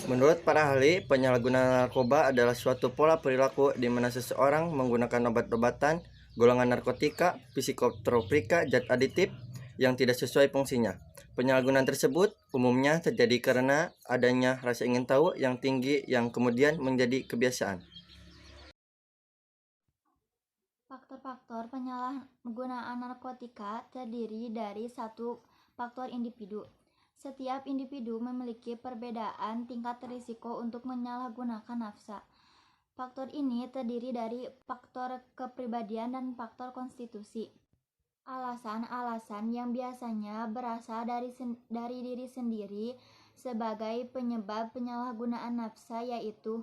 Menurut para ahli, penyalahgunaan narkoba adalah suatu pola perilaku di mana seseorang menggunakan obat-obatan, golongan narkotika, psikotropika, zat aditif yang tidak sesuai fungsinya. Penyalahgunaan tersebut umumnya terjadi karena adanya rasa ingin tahu yang tinggi yang kemudian menjadi kebiasaan. Faktor-faktor penyalahgunaan narkotika terdiri dari satu faktor individu. Setiap individu memiliki perbedaan tingkat risiko untuk menyalahgunakan nafsa. Faktor ini terdiri dari faktor kepribadian dan faktor konstitusi. Alasan-alasan yang biasanya berasal dari diri sendiri sebagai penyebab penyalahgunaan nafsa yaitu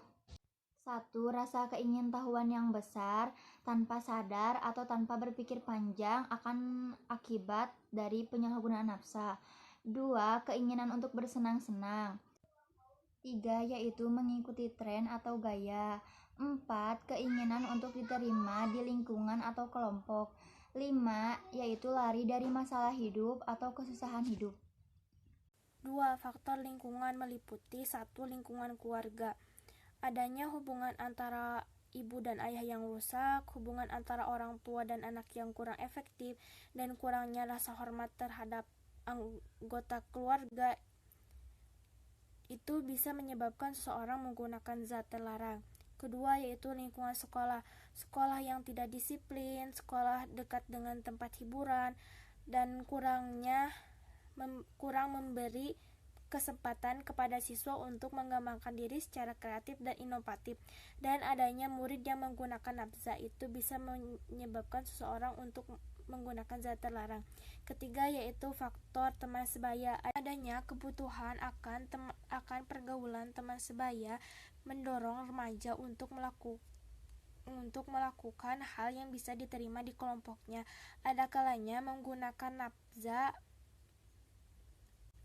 1. Rasa keingintahuan yang besar tanpa sadar atau tanpa berpikir panjang akan akibat dari penyalahgunaan nafsa. 2. Keinginan untuk bersenang-senang. 3. Yaitu mengikuti tren atau gaya. 4. Keinginan untuk diterima di lingkungan atau kelompok. 5. Yaitu lari dari masalah hidup atau kesusahan hidup. 2. Faktor lingkungan meliputi 1. Lingkungan keluarga. Adanya hubungan antara ibu dan ayah yang rusak, hubungan antara orang tua dan anak yang kurang efektif, dan kurangnya rasa hormat terhadap anggota keluarga itu bisa menyebabkan seseorang menggunakan zat terlarang. Kedua yaitu lingkungan sekolah. Sekolah yang tidak disiplin, sekolah dekat dengan tempat hiburan, dan kurang memberi kesempatan kepada siswa untuk mengembangkan diri secara kreatif dan inovatif, dan adanya murid yang menggunakan nafsa itu bisa menyebabkan seseorang untuk menggunakan zat terlarang. Ketiga yaitu faktor teman sebaya. Adanya kebutuhan akan pergaulan teman sebaya mendorong remaja untuk melakukan hal yang bisa diterima di kelompoknya. Ada kalanya menggunakan nafsa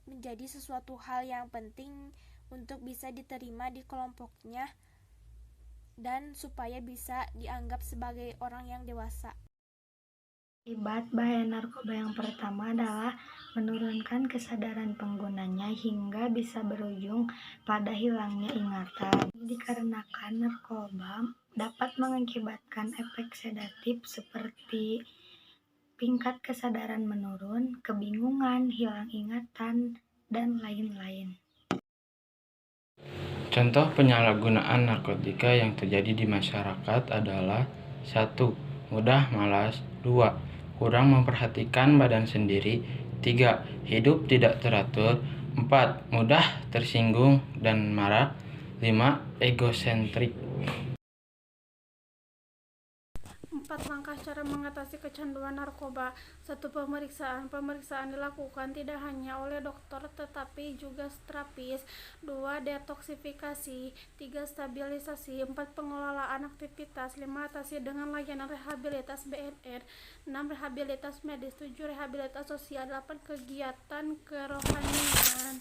menjadi sesuatu hal yang penting untuk bisa diterima di kelompoknya dan supaya bisa dianggap sebagai orang yang dewasa. Akibat bahaya narkoba yang pertama adalah menurunkan kesadaran penggunanya hingga bisa berujung pada hilangnya ingatan. Dikarenakan narkoba dapat mengakibatkan efek sedatif seperti tingkat kesadaran menurun, kebingungan, hilang ingatan, dan lain-lain. Contoh penyalahgunaan narkotika yang terjadi di masyarakat adalah 1. Mudah malas. 2. Kurang memperhatikan badan sendiri. 3. Hidup tidak teratur. 4. Mudah tersinggung dan marah. 5. Egosentrik. 4 langkah cara mengatasi kecanduan narkoba. 1. Pemeriksaan. Pemeriksaan dilakukan tidak hanya oleh dokter tetapi juga terapis. 2. Detoksifikasi. 3. Stabilisasi. 4. Pengelolaan aktivitas. 5. Atasi dengan layanan rehabilitas BNR. 6. Rehabilitas medis. 7. Rehabilitas sosial. 8. Kegiatan kerohanian.